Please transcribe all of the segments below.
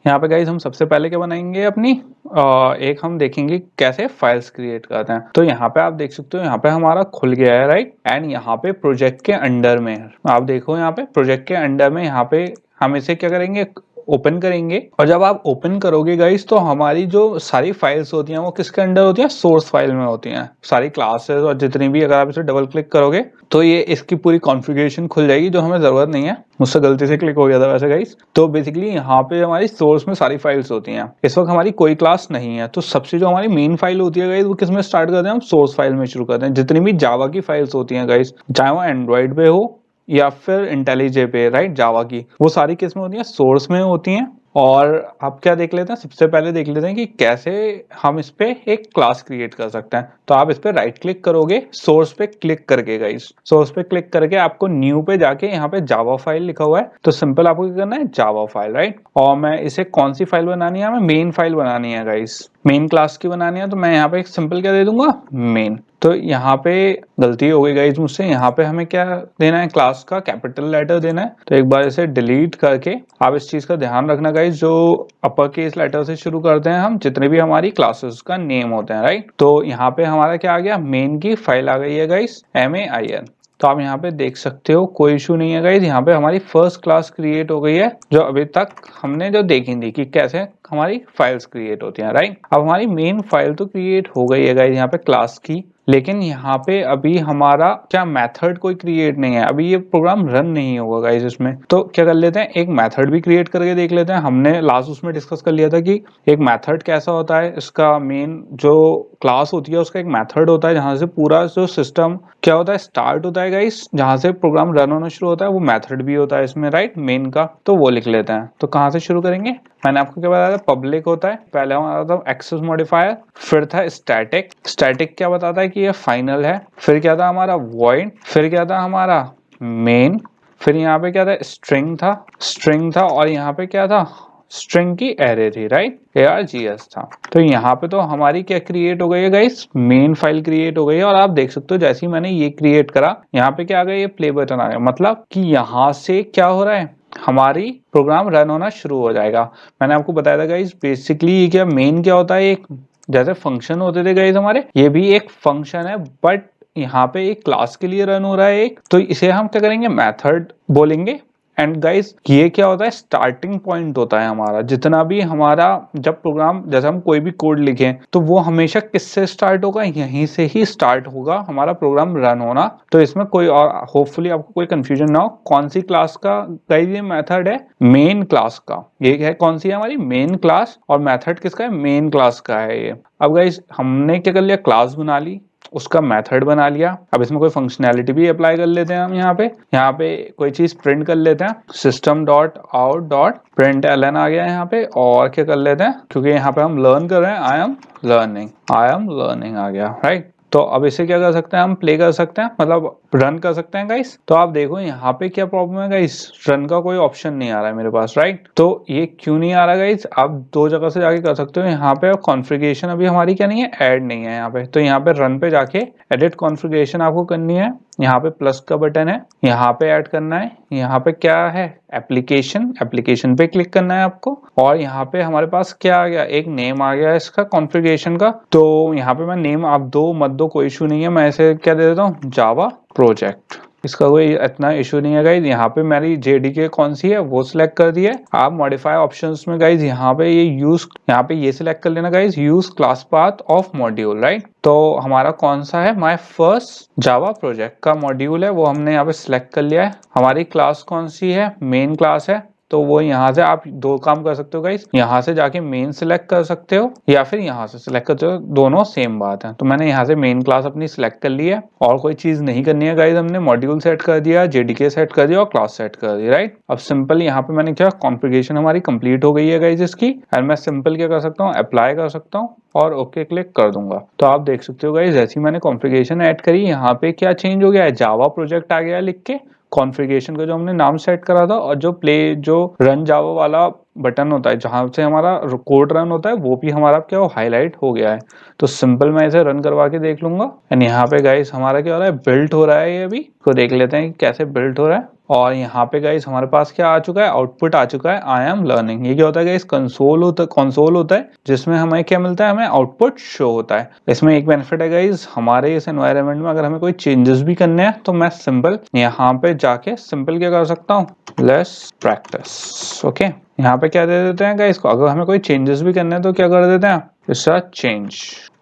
यहाँ पे गाइज हम सबसे पहले क्या बनाएंगे अपनी एक हम देखेंगे कैसे फाइल्स क्रिएट करते हैं। तो यहाँ पे आप देख सकते हो यहाँ पे हमारा खुल गया है राइट। एंड यहाँ पे प्रोजेक्ट के अंडर में आप देखो यहाँ पे प्रोजेक्ट के अंडर में यहाँ पे हम इसे क्या करेंगे ओपन करेंगे। और जब आप ओपन करोगे गाइस तो हमारी जो सारी फाइल्स होती हैं वो किसके अंडर होती हैं, सोर्स फाइल में होती हैं सारी क्लासेस और जितनी भी। अगर आप इसे डबल क्लिक करोगे तो ये इसकी पूरी कॉन्फ़िगरेशन खुल जाएगी जो हमें जरूरत नहीं है, मुझसे गलती से क्लिक हो गया था वैसे गाइस। तो बेसिकली यहाँ पे हमारी सोर्स में सारी फाइल्स होती हैं। इस वक्त हमारी कोई क्लास नहीं है तो सबसे जो हमारी मेन फाइल होती है गाइस वो किस में स्टार्ट करते हैं, हम सोर्स फाइल में शुरू करते हैं। जितनी भी जावा की फाइल्स होती हैं गाइस, चाहे वो एंड्रॉइड पे हो या फिर इंटेलिजे पे राइट, जावा की वो सारी किस में होती हैं, सोर्स में होती हैं। और आप क्या देख लेते हैं, सबसे पहले देख लेते हैं कि कैसे हम इस पे एक क्लास क्रिएट कर सकते हैं। तो आप इस पे राइट क्लिक करोगे, सोर्स पे क्लिक करके गाइस, सोर्स पे क्लिक करके आपको न्यू पे जाके यहाँ पे जावा फाइल लिखा हुआ है तो सिंपल आपको क्या करना है, जावा फाइल राइट। और मैं इसे कौन सी फाइल बनानी है, हमें मेन फाइल बनानी है गाइस, मेन क्लास की बनानी है। तो मैं यहाँ पे एक सिंपल क्या दे दूंगा, मेन। तो यहाँ पे गलती हो गई गाइस मुझसे, यहाँ पे हमें क्या देना है, क्लास का कैपिटल लेटर देना है। तो एक बार इसे डिलीट करके आप इस चीज का ध्यान रखना गाइस, जो अपर केस लेटर से शुरू करते हैं हम जितने भी हमारी क्लासेस का नेम होते हैं राइट। तो यहाँ पे हमारा क्या आ गया, मेन की फाइल आ गई है गाइस, MAIN। तो आप यहाँ पे देख सकते हो कोई इशू नहीं है गाइस, यहाँ पे हमारी फर्स्ट क्लास क्रिएट हो गई है जो अभी तक हमने जो देखी थी कि कैसे हमारी फाइल्स क्रिएट होती हैं राइट। अब हमारी मेन फाइल तो क्रिएट हो गई है गाइस यहाँ पे क्लास की, लेकिन यहाँ पे अभी हमारा क्या मेथड कोई क्रिएट नहीं है, अभी ये प्रोग्राम रन नहीं होगा गाइस इसमें। तो क्या कर लेते हैं, एक मेथड भी क्रिएट करके देख लेते हैं। हमने लास्ट उसमें डिस्कस कर लिया था कि एक मेथड कैसा होता है, इसका मेन जो क्लास होती है उसका एक मेथड होता है जहां से पूरा जो सिस्टम क्या होता है स्टार्ट होता है गाइस, जहां से प्रोग्राम रन होना शुरू होता है वो मेथड भी होता है इसमें राइट, मेन का। तो वो लिख लेते हैं। तो कहाँ से शुरू करेंगे, मैंने आपको क्या बताया था, पब्लिक होता है, पहले हमारा था एक्सेस मॉडिफायर, फिर था स्टैटिक। स्टैटिक क्या बताता है कि ये फाइनल है, फिर क्या था हमारा वॉइड, फिर क्या था हमारा मेन, फिर यहाँ पे क्या था स्ट्रिंग था और यहाँ पे क्या था, स्ट्रिंग की एरे थी राइट, ARGS था। तो यहाँ पे तो हमारी क्या क्रिएट हो गई है गाइस, मेन फाइल क्रिएट हो गई है। और आप देख सकते हो जैसे ही मैंने ये क्रिएट करा यहाँ पे क्या आ गया, ये प्ले बटन आ गया, मतलब कि यहाँ से क्या हो रहा है, हमारी प्रोग्राम रन होना शुरू हो जाएगा। मैंने आपको बताया था गाइस बेसिकली ये क्या मेन क्या होता है, एक जैसे फंक्शन होते थे गाइस हमारे, ये भी एक फंक्शन है बट यहाँ पे एक क्लास के लिए रन हो रहा है एक, तो इसे हम क्या करेंगे, मेथड बोलेंगे। एंड गाइस ये क्या होता है, स्टार्टिंग पॉइंट होता है हमारा, जितना भी हमारा जब प्रोग्राम, जैसे हम कोई भी कोड लिखें तो वो हमेशा किससे स्टार्ट होगा, यहीं से ही स्टार्ट होगा हमारा प्रोग्राम रन होना। तो इसमें कोई और होपफुली आपको कोई कंफ्यूजन ना हो, कौन सी क्लास का गाइस ये मेथड है, मेन क्लास का। ये है कौन सी है हमारी मेन क्लास, और मेथड किसका है, मेन क्लास का है ये। अब गाइस हमने क्या कर लिया, क्लास बना ली, उसका मेथड बना लिया। अब इसमें कोई फंक्शनैलिटी भी अप्लाई कर लेते हैं हम, यहाँ पे कोई चीज प्रिंट कर लेते हैं, system.out.println आ गया यहाँ पे। और क्या कर लेते हैं, क्योंकि यहाँ पे हम लर्न कर रहे हैं, आई एम लर्निंग आ गया राइट। तो अब इसे क्या कर सकते हैं, हम प्ले कर सकते हैं, मतलब रन कर सकते हैं गाइस। तो आप देखो यहाँ पे क्या प्रॉब्लम है गाइस, रन का कोई ऑप्शन नहीं आ रहा है मेरे पास राइट। तो ये क्यों नहीं आ रहा गाइस, आप दो जगह से जाके कर सकते हो। यहाँ पे कॉन्फ़िगरेशन अभी हमारी क्या नहीं है, ऐड नहीं है यहाँ पे। तो यहाँ पे रन पे जाके एडिट कॉन्फ़िगरेशन आपको करनी है, यहाँ पे प्लस का बटन है, यहाँ पे ऐड करना है। यहाँ पे क्या है, एप्लीकेशन पे क्लिक करना है आपको। और यहाँ पे हमारे पास क्या आ गया, एक नेम आ गया है इसका कॉन्फ़िगरेशन का। तो यहाँ पे मैं नेम आप दो मत दो, कोई इशू नहीं है, मैं इसे क्या दे देता हूँ, जावा प्रोजेक्ट। इसका कोई इतना इशू नहीं है गाइज। यहाँ पे मेरी JDK कौन सी है वो सिलेक्ट कर दी है। आप मॉडिफाई ऑप्शंस में गाइज यहाँ पे ये सिलेक्ट कर लेना guys, use class path of module right. तो हमारा कौन सा है, माय फर्स्ट जावा प्रोजेक्ट का मॉड्यूल है, वो हमने यहाँ पे सिलेक्ट कर लिया है। हमारी क्लास कौन सी है, मेन क्लास है। तो वो यहाँ से आप दो काम कर सकते हो गाइस, यहाँ से जाके मेन सिलेक्ट कर सकते हो या फिर यहाँ से सिलेक्ट करते हो, दोनों सेम बात है। तो मैंने यहाँ से मेन क्लास अपनी सिलेक्ट कर ली है और कोई चीज नहीं करनी है गाइस, हमने मॉड्यूल सेट कर दिया, JDK सेट कर दिया और क्लास सेट कर दी राइट। अब सिंपल यहाँ पे मैंने क्या, कॉन्फ़िगरेशन हमारी कंप्लीट हो गई है गाइस इसकी। एंड मैं सिंपल क्या कर सकता हूँ, अप्लाई कर सकता हूँ और ओके क्लिक कर दूंगा। तो आप देख सकते हो गाइस जैसे ही मैंने कॉन्फ़िगरेशन ऐड करी, यहाँ पे क्या चेंज हो गया है, जावा प्रोजेक्ट आ गया है लिख के, कॉन्फ़िगरेशन का जो हमने नाम सेट करा था, और जो रन जावा वाला बटन होता है जहां से हमारा कोड रन होता है वो भी हमारा क्या हाईलाइट हो गया है। तो सिंपल मैं इसे रन करवा के देख लूंगा। एंड यहाँ पे गाइस हमारा क्या हो रहा है, बिल्ट हो रहा है ये अभी। तो देख लेते हैं कि कैसे बिल्ट हो रहा है। और यहाँ पे गाइस हमारे पास क्या आ चुका है, आउटपुट आ चुका है आई एम लर्निंग। ये क्या होता है गाइस, कंसोल होता है जिसमें हमें क्या मिलता है, हमें आउटपुट शो होता है। इसमें एक बेनिफिट है गाइस, हमारे इस एनवायरनमेंट में अगर हमें कोई चेंजेस भी करने हैं तो मैं सिंपल यहाँ पे जाके सिंपल क्या कर सकता हूँ, लेट्स प्रैक्टिस। ओके, यहाँ पे क्या दे देते हैं गाइस को, अगर हमें कोई चेंजेस भी करने हैं तो क्या कर देते हैं, इसका चेंज।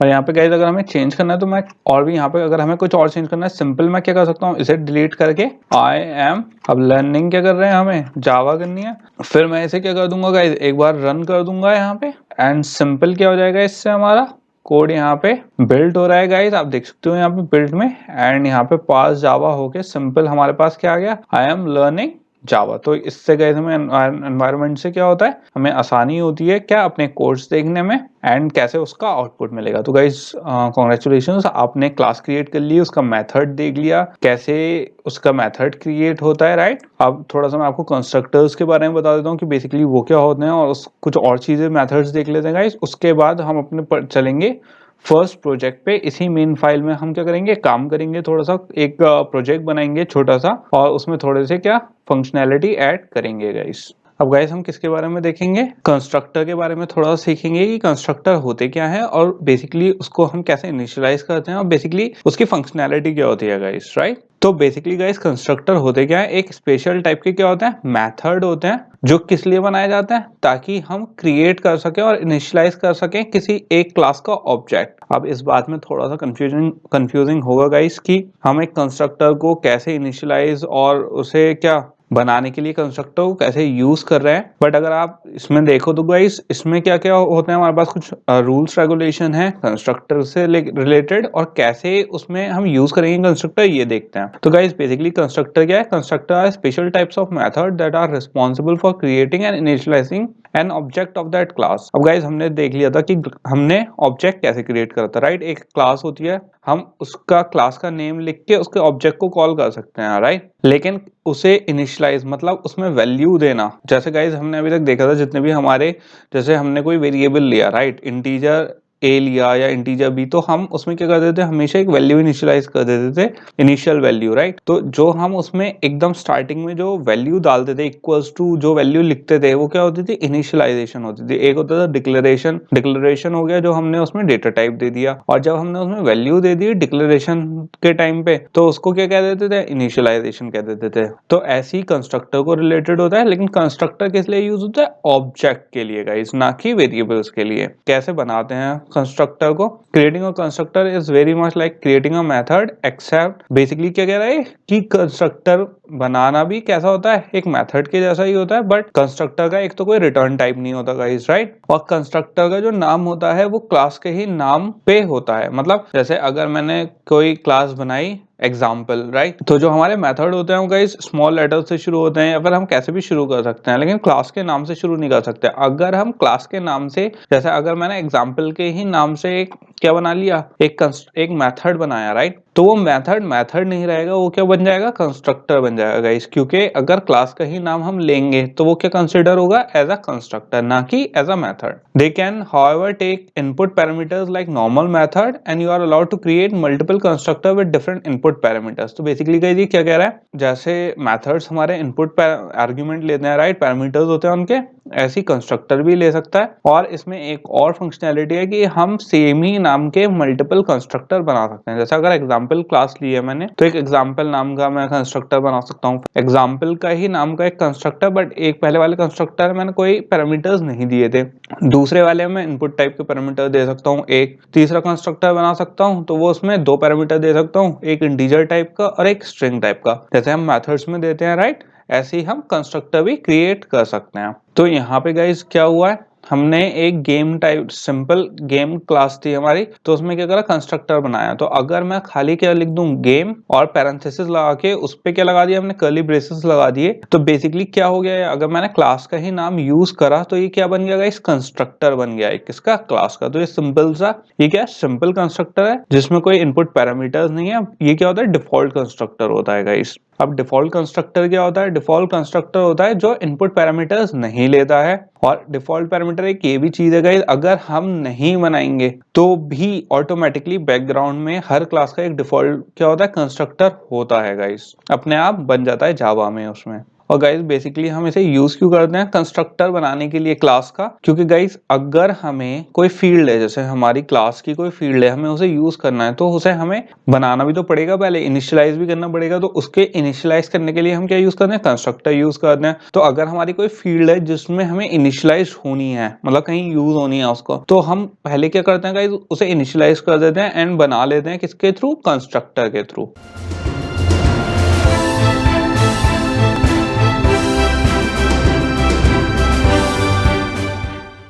और यहाँ पे गाइस अगर हमें चेंज करना है तो मैं, और भी यहाँ पे अगर हमें कुछ और चेंज करना है, सिंपल मैं क्या कर सकता हूँ, इसे डिलीट करके आई एम, अब लर्निंग क्या कर रहे हैं, हमें जावा करनी है। फिर मैं इसे क्या कर दूंगा गाइस, एक बार रन कर दूंगा यहाँ पे, एंड सिंपल क्या हो जाएगा, इससे हमारा कोड यहाँ पे बिल्ड हो रहा है गाइस, आप देख सकते हो यहाँ पे बिल्ड में, एंड यहाँ पे पास जावा होके सिंपल हमारे पास क्या आ गया, आई एम लर्निंग जावा। तो इससे गाइस हमें एनवायरनमेंट से क्या होता है, हमें आसानी होती है क्या, अपने कोर्स देखने में, एंड कैसे उसका आउटपुट मिलेगा। तो गाइस कॉन्ग्रेचुलेशंस, आपने क्लास क्रिएट कर ली, उसका मेथड देख लिया कैसे उसका मेथड क्रिएट होता है, राइट। अब थोड़ा सा मैं आपको कंस्ट्रक्टर्स के बारे में बता देता हूँ कि बेसिकली वो क्या होते हैं, और कुछ और चीजें मेथड्स देख लेते हैं गाइस। उसके बाद हम अपने पर चलेंगे फर्स्ट प्रोजेक्ट पे। इसी मेन फाइल में हम क्या करेंगे, काम करेंगे, थोड़ा सा एक प्रोजेक्ट बनाएंगे छोटा सा, और उसमें थोड़े से क्या फंक्शनैलिटी ऐड करेंगे गाइस। अब गाइस हम किसके बारे में देखेंगे, कंस्ट्रक्टर के बारे में थोड़ा सा सीखेंगे कि कंस्ट्रक्टर होते क्या है, और बेसिकली उसको हम कैसे इनिशियलाइज करते हैं, और बेसिकली उसकी फंक्शनैलिटी क्या होती है गाइस, राइट। तो बेसिकली गाइस कंस्ट्रक्टर होते क्या है, एक स्पेशल टाइप के क्या होते हैं, मेथड होते हैं, जो किस लिए बनाए जाते हैं, ताकि हम क्रिएट कर सकें और इनिशियलाइज कर सकें किसी एक क्लास का ऑब्जेक्ट। अब इस बात में थोड़ा सा कंफ्यूजिंग होगा गाइस कि हम एक कंस्ट्रक्टर को कैसे इनिशियलाइज और उसे क्या बनाने के लिए कंस्ट्रक्टर को कैसे यूज कर रहे हैं। बट अगर आप इसमें देखो तो गाइस इसमें क्या क्या होते हैं, हमारे पास कुछ रूल्स रेगुलेशन है कंस्ट्रक्टर से रिलेटेड, और कैसे उसमें हम यूज करेंगे कंस्ट्रक्टर, ये देखते हैं। तो गाइस बेसिकली कंस्ट्रक्टर क्या है, constructor are special types of method that are responsible for creating and initialising an object of that class. अब गाइस हमने देख लिया था कि हमने ऑब्जेक्ट कैसे क्रिएट करा था, राइट। एक क्लास होती है, हम उसका क्लास का नेम लिख के उसके ऑब्जेक्ट को कॉल कर सकते हैं, राइट। लेकिन उसे इनिशियलाइज मतलब उसमें वैल्यू देना, जैसे गाइज हमने अभी तक देखा था जितने भी हमारे, जैसे हमने कोई वेरिएबल लिया, राइट, इंटीजर ए लिया या इंटीजर बी, तो हम उसमें क्या कर देते थे, हमेशा एक वैल्यू इनिशियलाइज कर देते थे, इनिशियल वैल्यू, राइट। तो जो हम उसमें एकदम स्टार्टिंग में जो वैल्यू डालते थे इक्वल्स टू जो वैल्यू लिखते थे, वो क्या होती थी, इनिशियलाइजेशन होती थी। एक होता था डिक्लेरेशन, डिक्लेरेशन हो गया जो हमने उसमें डेटा टाइप दे दिया, और जब हमने उसमें वैल्यू दे दी डिक्लेरेशन के टाइम पे, तो उसको क्या कह देते थे, इनिशियलाइजेशन कह देते थे। तो ऐसी कंस्ट्रक्टर को रिलेटेड होता है, लेकिन कंस्ट्रक्टर किस लिए यूज होता है, ऑब्जेक्ट के लिए गाइस, ना कि वेरिएबल्स के लिए। कैसे बनाते हैं कंस्ट्रक्टर को, creating a constructor is very much like creating a method, except basically क्या कह रहा है कि कंस्ट्रक्टर बनाना भी कैसा होता है, एक मेथड के जैसा ही होता है, बट कंस्ट्रक्टर का एक तो कोई रिटर्न टाइप नहीं होता गाइस, राइट। और कंस्ट्रक्टर का जो नाम होता है वो क्लास के ही नाम पे होता है। मतलब जैसे अगर मैंने कोई क्लास बनाई एग्जाम्पल, राइट, तो जो हमारे मेथड होते हैं वो गाइस स्मॉल लेटर से शुरू होते हैं, या फिर हम कैसे भी शुरू कर सकते हैं, लेकिन क्लास के नाम से शुरू नहीं कर सकते। अगर हम क्लास के नाम से, जैसे अगर मैंने एग्जाम्पल के ही नाम से एक क्या बना लिया, एक मेथड बनाया, राइट, तो वो मेथड नहीं रहेगा, वो क्या बन जाएगा, कंस्ट्रक्टर बन जाएगा गाइस। क्योंकि अगर क्लास का ही नाम हम लेंगे तो वो क्या कंसिडर होगा, एज अ कंस्ट्रक्टर, ना कि as a method. They can however take input parameters like normal method, and you are allowed to create multiple constructor with different input parameters. तो बेसिकली गाइस ये क्या कह रहा है, जैसे मेथड्स हमारे इनपुट आर्ग्यूमेंट लेते हैं, राइट, पैरामीटर्स होते हैं उनके, ऐसी कंस्ट्रक्टर भी ले सकता है। और इसमें एक और फंक्शनैलिटी है कि हम सेम ही नाम के मल्टीपल कंस्ट्रक्टर बना सकते हैं। जैसे अगर एग्जाम्पल क्लास ली है मैंने, तो एक एग्जाम्पल नाम का मैं कंस्ट्रक्टर बना सकता हूँ, एग्जाम्पल का ही नाम का एक कंस्ट्रक्टर, बट एक पहले वाले कंस्ट्रक्टर मैंने कोई पैरामीटर्स नहीं दिए थे, दूसरे वाले में इनपुट टाइप के पैरामीटर दे सकता हूँ। एक तीसरा कंस्ट्रक्टर बना सकता हूँ, तो वो उसमें दो पैरामीटर दे सकता हूँ, एक इंटीजर टाइप का और एक स्ट्रिंग टाइप का, जैसे हम मेथड्स में देते हैं, राइट। ऐसे ही हम कंस्ट्रक्टर भी क्रिएट कर सकते हैं। तो यहाँ पे गाइस क्या हुआ है, हमने एक game type simple game class थी हमारी, तो उसमें क्या करा, कंस्ट्रक्टर बनाया। तो अगर मैं खाली क्या लिख दूं, गेम, और पैरेंथेसिस लगा के उस पे क्या लगा दिया हमने, कर्ली ब्रेसेस लगा दिए, तो बेसिकली क्या हो गया है, अगर मैंने क्लास का ही नाम यूज करा तो ये क्या बन गया गाइस, कंस्ट्रक्टर बन गया है, किसका, क्लास का। तो ये सिंपल सा, ये क्या सिंपल कंस्ट्रक्टर है जिसमें कोई इनपुट पैरामीटर्स नहीं है। ये क्या होता है, डिफॉल्ट कंस्ट्रक्टर होता है गाइस। अब डिफॉल्ट कंस्ट्रक्टर क्या होता है? डिफॉल्ट कंस्ट्रक्टर होता है जो इनपुट पैरामीटर्स नहीं लेता है, और डिफॉल्ट पैरामीटर एक ये भी चीज है गाइस, अगर हम नहीं बनाएंगे तो भी ऑटोमेटिकली बैकग्राउंड में हर क्लास का एक डिफॉल्ट क्या होता है? कंस्ट्रक्टर होता है गाइस, अपने आप बन जाता है जावा में उसमें। और गाइस बेसिकली हम इसे यूज क्यों करते हैं कंस्ट्रक्टर बनाने के लिए क्लास का? क्योंकि गाइस अगर हमें कोई फील्ड है, जैसे हमारी क्लास की कोई फील्ड है, हमें उसे यूज करना है, तो उसे हमें बनाना भी तो पड़ेगा, पहले इनिशियलाइज भी करना पड़ेगा। तो उसके इनिशियलाइज करने के लिए हम क्या यूज करते हैं? कंस्ट्रक्टर यूज करते हैं। तो अगर हमारी कोई फील्ड है जिसमें हमें इनिशियलाइज होनी है, मतलब कहीं यूज होनी है उसको, तो हम पहले क्या करते हैं गाइस? उसे इनिशियलाइज कर देते हैं एंड बना लेते हैं किसके थ्रू? कंस्ट्रक्टर के थ्रू।